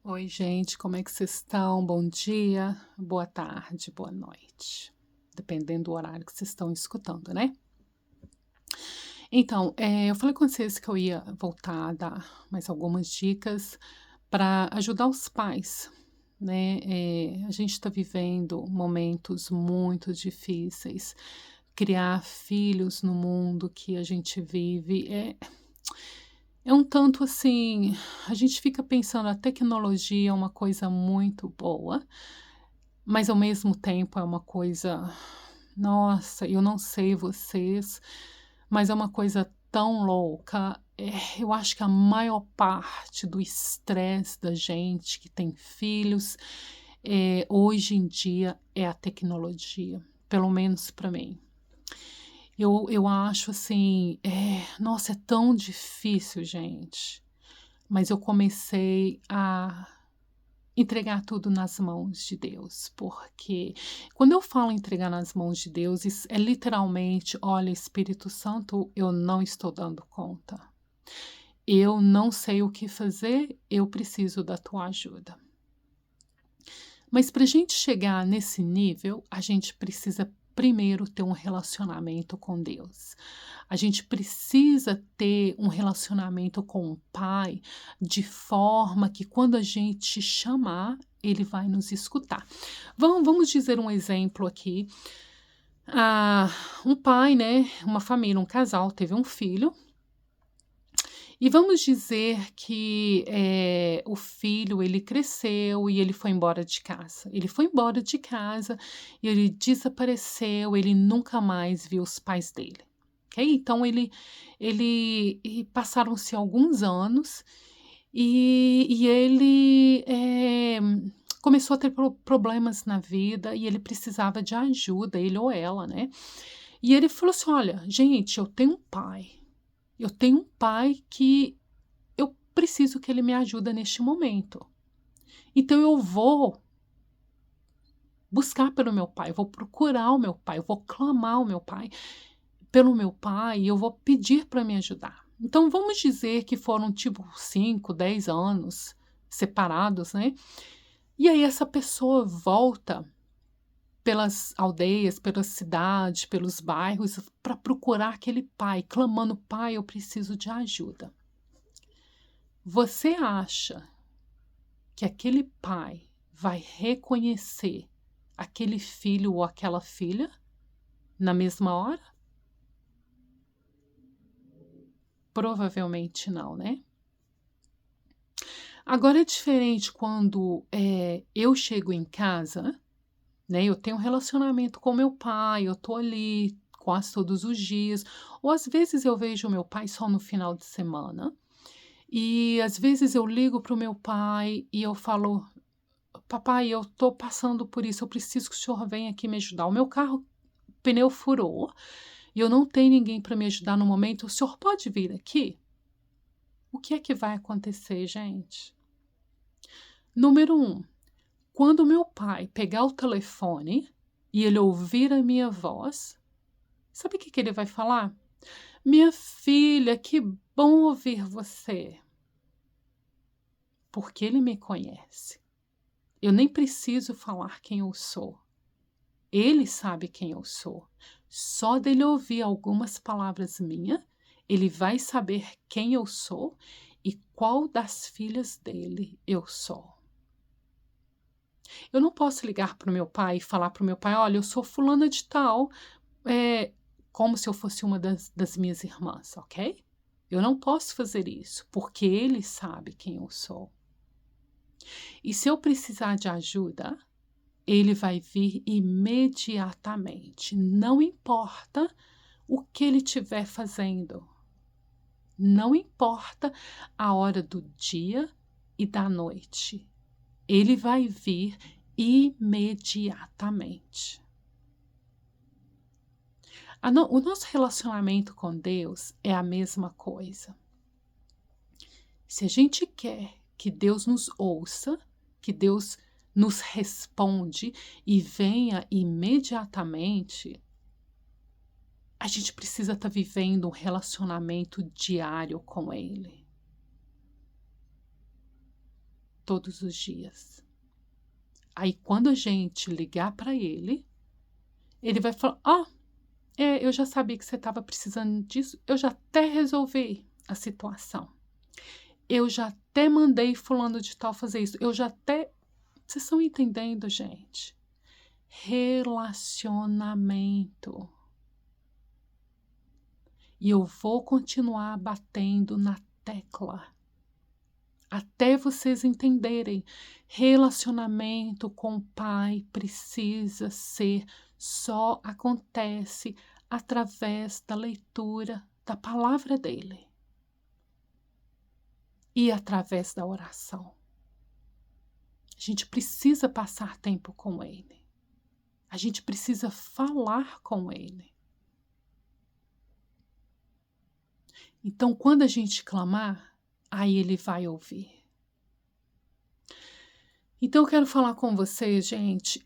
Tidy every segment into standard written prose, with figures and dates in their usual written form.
Oi, gente, como é que vocês estão? Bom dia, boa tarde, boa noite. Dependendo do horário que vocês estão escutando, né? Então, eu falei com vocês que eu ia voltar a dar mais algumas dicas para ajudar os pais, né? A gente está vivendo momentos muito difíceis. Criar filhos no mundo que a gente vive é um tanto assim, a gente fica pensando, a tecnologia é uma coisa muito boa, mas ao mesmo tempo é uma coisa, nossa, eu não sei vocês, mas é uma coisa tão louca. Eu acho que a maior parte do estresse da gente que tem filhos, hoje em dia é a tecnologia, pelo menos para mim. Eu acho assim, nossa, é tão difícil, gente. Mas eu comecei a entregar tudo nas mãos de Deus, porque quando eu falo entregar nas mãos de Deus, isso é literalmente, olha, Espírito Santo, eu não estou dando conta. Eu não sei o que fazer, eu preciso da tua ajuda. Mas para a gente chegar nesse nível, a gente precisa primeiro ter um relacionamento com Deus. A gente precisa ter um relacionamento com o Pai de forma que quando a gente chamar, ele vai nos escutar. Vamos dizer um exemplo aqui. Ah, um pai, né? Uma família, um casal, teve um filho. E vamos dizer que o filho ele cresceu e ele foi embora de casa. Ele foi embora de casa e ele desapareceu, ele nunca mais viu os pais dele. Ok? Então e passaram-se alguns anos e ele começou a ter problemas na vida e ele precisava de ajuda, ele ou ela, né? E ele falou assim: olha, gente, eu tenho um pai. Eu tenho um pai que eu preciso que ele me ajude neste momento. Então eu vou buscar pelo meu pai, eu vou procurar o meu pai, eu vou clamar o meu pai, pelo meu pai, e eu vou pedir para me ajudar. Então vamos dizer que foram tipo 5, 10 anos separados, né? E aí essa pessoa volta pelas aldeias, pelas cidades, pelos bairros para procurar aquele pai, clamando: pai, eu preciso de ajuda. Você acha que aquele pai vai reconhecer aquele filho ou aquela filha na mesma hora? Provavelmente não, né? Agora é diferente quando eu chego em casa, né? Eu tenho um relacionamento com meu pai, eu tô ali quase todos os dias, ou às vezes eu vejo meu pai só no final de semana, e às vezes eu ligo para o meu pai e eu falo: papai, eu tô passando por isso, eu preciso que o senhor venha aqui me ajudar. O meu carro, o pneu furou e eu não tenho ninguém para me ajudar no momento. O senhor pode vir aqui? O que é que vai acontecer, gente? Número um, quando meu pai pegar o telefone e ele ouvir a minha voz, sabe o que ele vai falar? Minha filha, que bom ouvir você. Porque ele me conhece. Eu nem preciso falar quem eu sou. Ele sabe quem eu sou. Só dele ouvir algumas palavras minhas, ele vai saber quem eu sou e qual das filhas dele eu sou. Eu não posso ligar para o meu pai e falar para o meu pai: olha, eu sou fulana de tal, é, como se eu fosse uma das minhas irmãs, ok? Eu não posso fazer isso, porque ele sabe quem eu sou. E se eu precisar de ajuda, ele vai vir imediatamente, não importa o que ele estiver fazendo, não importa a hora do dia e da noite, ele vai vir imediatamente. O nosso relacionamento com Deus é a mesma coisa. Se a gente quer que Deus nos ouça, que Deus nos responde e venha imediatamente, a gente precisa estar vivendo um relacionamento diário com Ele. todos os dias. Aí quando a gente ligar para ele, ele vai falar: eu já sabia que você estava precisando disso, eu já até resolvi a situação. Eu já até mandei fulano de tal fazer isso, eu já até... Vocês estão entendendo, gente? Relacionamento. E eu vou continuar batendo na tecla até vocês entenderem. Relacionamento com o pai precisa ser, só acontece através da leitura da palavra dele e através da oração. A gente precisa passar tempo com ele. A gente precisa falar com ele. Então, quando a gente clamar, aí ele vai ouvir. Então, eu quero falar com vocês, gente.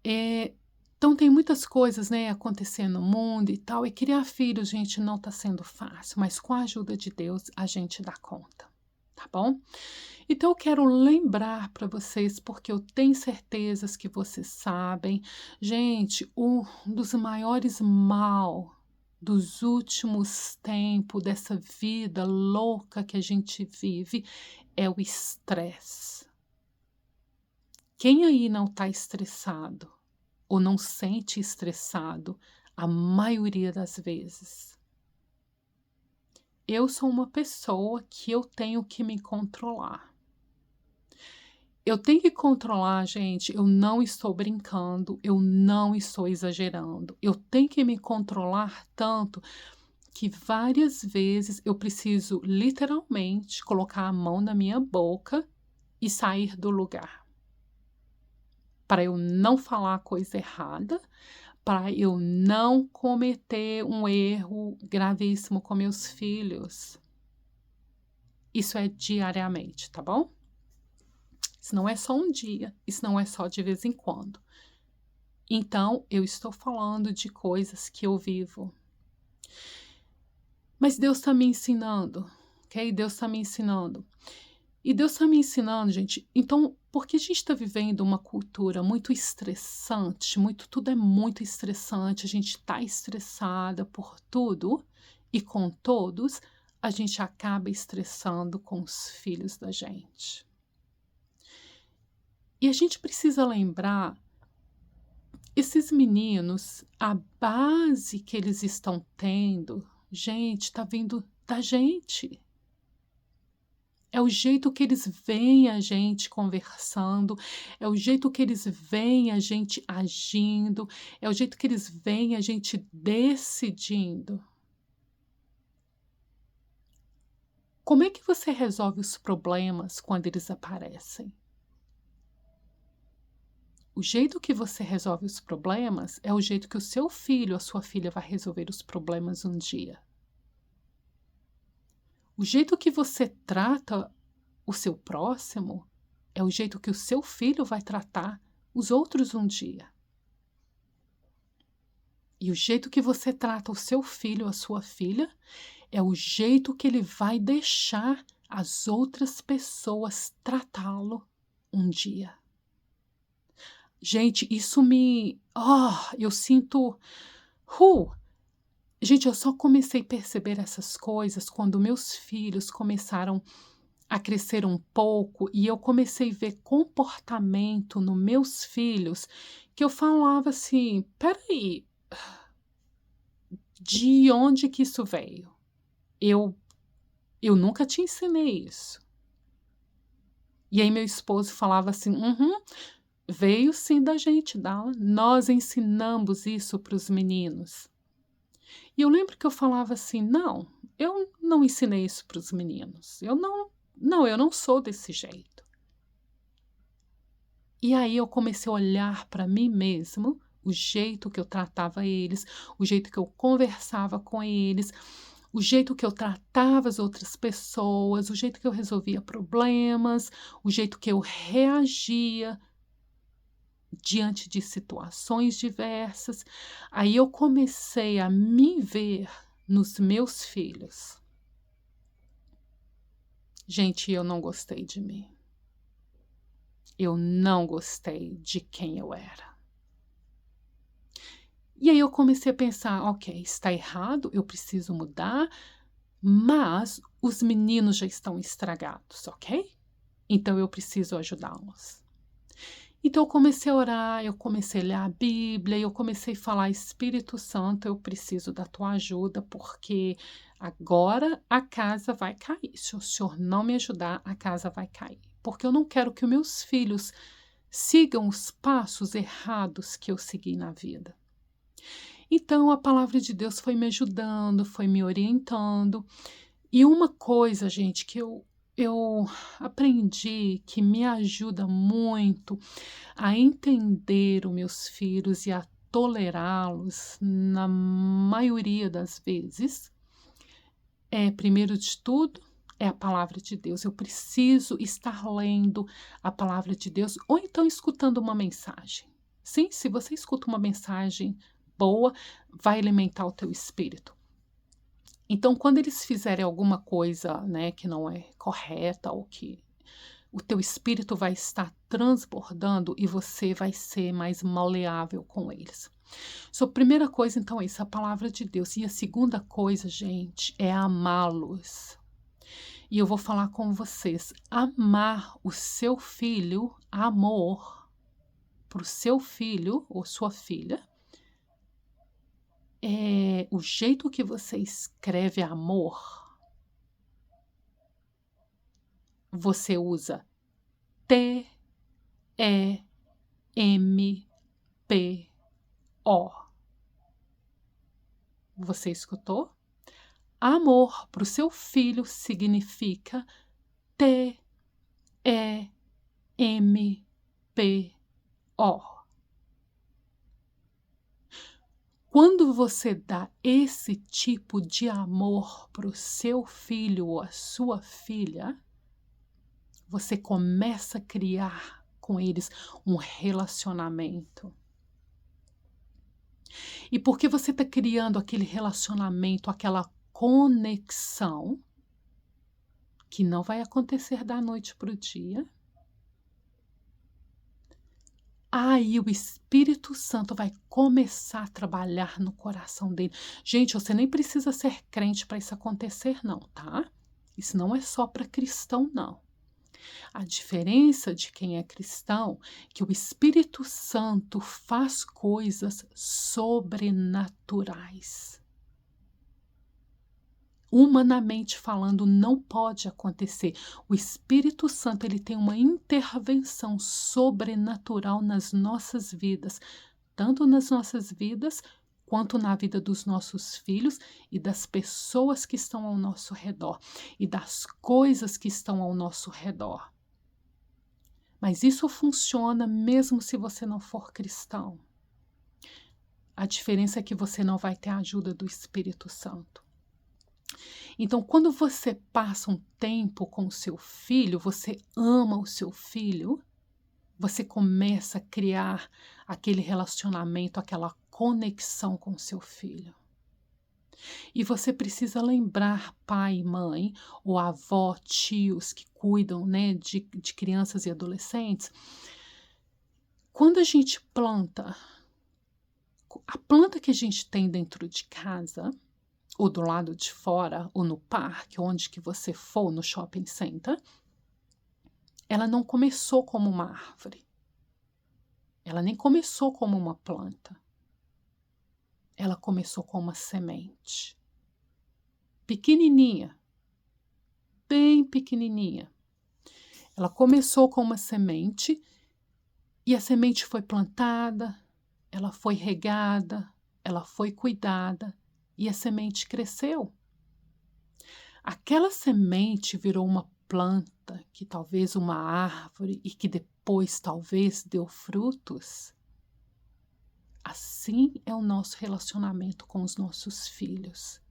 Então, tem muitas coisas, né, acontecendo no mundo e tal. E criar filhos, gente, não está sendo fácil. Mas com a ajuda de Deus, a gente dá conta. Tá bom? Então, eu quero lembrar para vocês, porque eu tenho certezas que vocês sabem. Gente, um dos maiores mal dos últimos tempos, dessa vida louca que a gente vive, é o estresse. Quem aí não está estressado ou não sente estressado a maioria das vezes? Eu sou uma pessoa que eu tenho que me controlar. Eu tenho que controlar, gente, eu não estou brincando, eu não estou exagerando. Eu tenho que me controlar tanto que várias vezes eu preciso literalmente colocar a mão na minha boca e sair do lugar. Para eu não falar coisa errada, para eu não cometer um erro gravíssimo com meus filhos. Isso é diariamente, tá bom? Isso não é só um dia, isso não é só de vez em quando. Então, eu estou falando de coisas que eu vivo. Mas Deus está me ensinando, ok? Deus está me ensinando. E Deus está me ensinando, gente. Então, porque a gente está vivendo uma cultura muito estressante, tudo é muito estressante, a gente está estressada por tudo e com todos, a gente acaba estressando com os filhos da gente. E a gente precisa lembrar, esses meninos, a base que eles estão tendo, gente, está vindo da gente. É o jeito que eles veem a gente conversando, é o jeito que eles veem a gente agindo, é o jeito que eles veem a gente decidindo. Como é que você resolve os problemas quando eles aparecem? O jeito que você resolve os problemas é o jeito que o seu filho, a sua filha vai resolver os problemas um dia. O jeito que você trata o seu próximo é o jeito que o seu filho vai tratar os outros um dia. E o jeito que você trata o seu filho, a sua filha, é o jeito que ele vai deixar as outras pessoas tratá-lo um dia. Gente, isso me... eu sinto... Gente, eu só comecei a perceber essas coisas quando meus filhos começaram a crescer um pouco e eu comecei a ver comportamento nos meus filhos que eu falava assim, peraí, de onde que isso veio? Eu nunca te ensinei isso. E aí meu esposo falava assim, veio sim da gente, nós ensinamos isso para os meninos. E eu lembro que eu falava assim, não, eu não ensinei isso para os meninos, eu não sou desse jeito. E aí eu comecei a olhar para mim mesmo, o jeito que eu tratava eles, o jeito que eu conversava com eles, o jeito que eu tratava as outras pessoas, o jeito que eu resolvia problemas, o jeito que eu reagia diante de situações diversas. Aí eu comecei a me ver nos meus filhos. Gente, eu não gostei de mim. Eu não gostei de quem eu era. E aí eu comecei a pensar, ok, está errado, eu preciso mudar, mas os meninos já estão estragados, ok? Então eu preciso ajudá-los. Então eu comecei a orar, eu comecei a ler a Bíblia, eu comecei a falar, Espírito Santo, eu preciso da tua ajuda, porque agora a casa vai cair. Se o Senhor não me ajudar, a casa vai cair. Porque eu não quero que os meus filhos sigam os passos errados que eu segui na vida. Então a palavra de Deus foi me ajudando, foi me orientando. E uma coisa, gente, que eu aprendi que me ajuda muito a entender os meus filhos e a tolerá-los na maioria das vezes, primeiro de tudo, é a palavra de Deus. Eu preciso estar lendo a palavra de Deus ou então escutando uma mensagem. Sim, se você escuta uma mensagem boa, vai alimentar o teu espírito. Então, quando eles fizerem alguma coisa, né, que não é correta ou que o teu espírito vai estar transbordando e você vai ser mais maleável com eles. So, a primeira coisa, então, é isso, a palavra de Deus. E a segunda coisa, gente, é amá-los. E eu vou falar com vocês, amar o seu filho, amor para o seu filho ou sua filha, o jeito que você escreve amor, você usa T-E-M-P-O. Você escutou? Amor para o seu filho significa T-E-M-P-O. Quando você dá esse tipo de amor para o seu filho ou a sua filha, você começa a criar com eles um relacionamento. E porque você está criando aquele relacionamento, aquela conexão, que não vai acontecer da noite para o dia, aí o Espírito Santo vai começar a trabalhar no coração dele. Gente, você nem precisa ser crente para isso acontecer, não, tá? Isso não é só para cristão, não. A diferença de quem é cristão é que o Espírito Santo faz coisas sobrenaturais. Humanamente falando, não pode acontecer. O Espírito Santo, ele tem uma intervenção sobrenatural nas nossas vidas, tanto nas nossas vidas, quanto na vida dos nossos filhos e das pessoas que estão ao nosso redor, e das coisas que estão ao nosso redor. Mas isso funciona mesmo se você não for cristão. A diferença é que você não vai ter a ajuda do Espírito Santo. Então, quando você passa um tempo com o seu filho, você ama o seu filho, você começa a criar aquele relacionamento, aquela conexão com o seu filho. E você precisa lembrar, pai e mãe, ou avó, tios que cuidam, né, de crianças e adolescentes, quando a gente planta, a planta que a gente tem dentro de casa, ou do lado de fora, ou no parque, onde que você for, no shopping center, ela não começou como uma árvore. Ela nem começou como uma planta. Ela começou como uma semente. Pequenininha. Bem pequenininha. Ela começou com uma semente e a semente foi plantada, ela foi regada, ela foi cuidada e a semente cresceu. Aquela semente virou uma planta, que talvez uma árvore e que depois talvez deu frutos. Assim é o nosso relacionamento com os nossos filhos.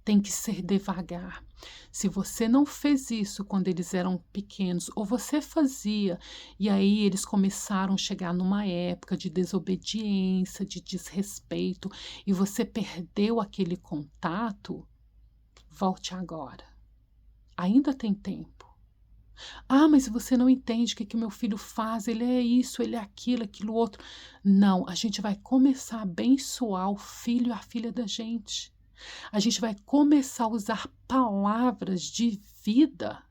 Tem que ser devagar. Se você não fez isso quando eles eram pequenos, ou você fazia, e aí eles começaram a chegar numa época de desobediência, de desrespeito, e você perdeu aquele contato, volte agora. Ainda tem tempo. Ah, mas você não entende o que que meu filho faz, ele é isso, ele é aquilo, aquilo outro. Não, a gente vai começar a abençoar o filho e a filha da gente. A gente vai começar a usar palavras de vida,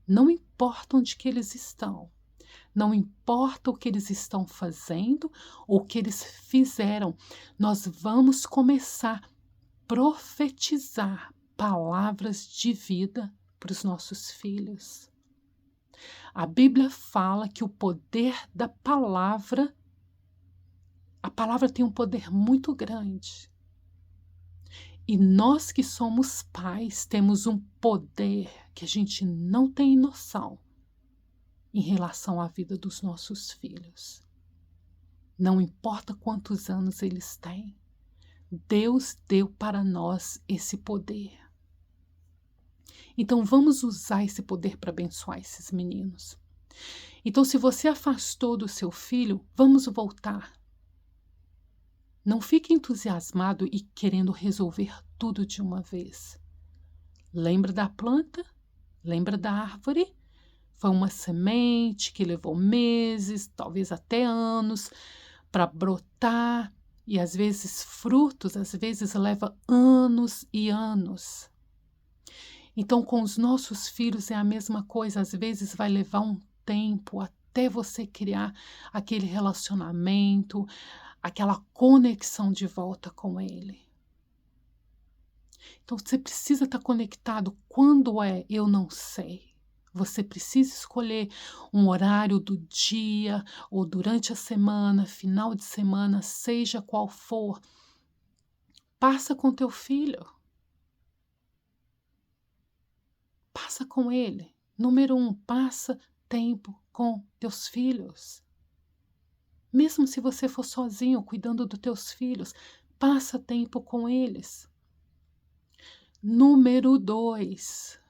não importa onde que eles estão. Não importa o que eles estão fazendo ou o que eles fizeram, nós vamos começar a profetizar palavras de vida para os nossos filhos. A Bíblia fala que o poder da palavra, a palavra tem um poder muito grande. E nós que somos pais temos um poder que a gente não tem noção em relação à vida dos nossos filhos. Não importa quantos anos eles têm, Deus deu para nós esse poder. Então vamos usar esse poder para abençoar esses meninos. Então, se você afastou do seu filho, vamos voltar. Não fique entusiasmado e querendo resolver tudo de uma vez. Lembra da planta? Lembra da árvore? Foi uma semente que levou meses, talvez até anos, para brotar, e às vezes frutos, às vezes leva anos e anos. Então, com os nossos filhos é a mesma coisa, às vezes vai levar um tempo até você criar aquele relacionamento, aquela conexão de volta com ele. Então, você precisa estar conectado. Quando é? Eu não sei. Você precisa escolher um horário do dia ou durante a semana, final de semana, seja qual for. Passa com teu filho. Passa com ele. Número 1, passa tempo com teus filhos. Mesmo se você for sozinho cuidando dos teus filhos, passa tempo com eles. Número 2,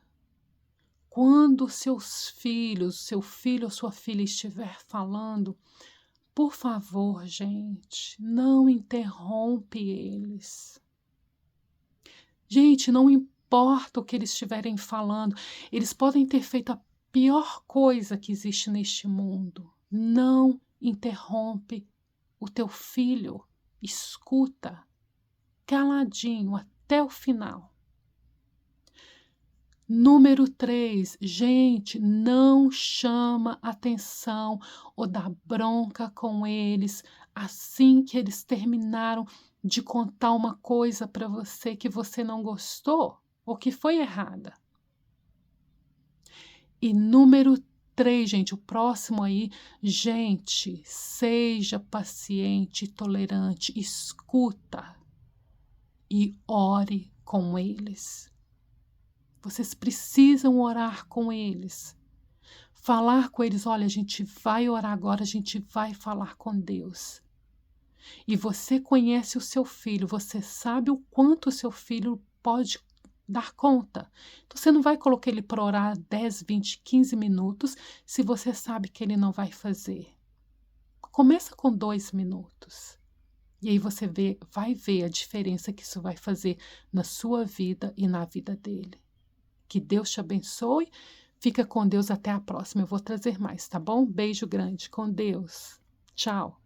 quando seus filhos, seu filho ou sua filha estiver falando, por favor, gente, não interrompe eles. Gente, não importa o que eles estiverem falando, eles podem ter feito a pior coisa que existe neste mundo. Não interrompe o teu filho. Escuta, caladinho, até o final. Número 3, gente, não chama atenção ou dá bronca com eles assim que eles terminaram de contar uma coisa para você que você não gostou ou que foi errada. E número 3, gente, o próximo aí, gente, seja paciente e tolerante, escuta e ore com eles. Vocês precisam orar com eles. Falar com eles, olha, a gente vai orar agora, a gente vai falar com Deus. E você conhece o seu filho, você sabe o quanto o seu filho pode dar conta. Então, você não vai colocar ele para orar 10, 20, 15 minutos se você sabe que ele não vai fazer. Começa com 2 minutos. E aí você vai ver a diferença que isso vai fazer na sua vida e na vida dele. Que Deus te abençoe. Fica com Deus até a próxima. Eu vou trazer mais, tá bom? Beijo grande. Com Deus. Tchau.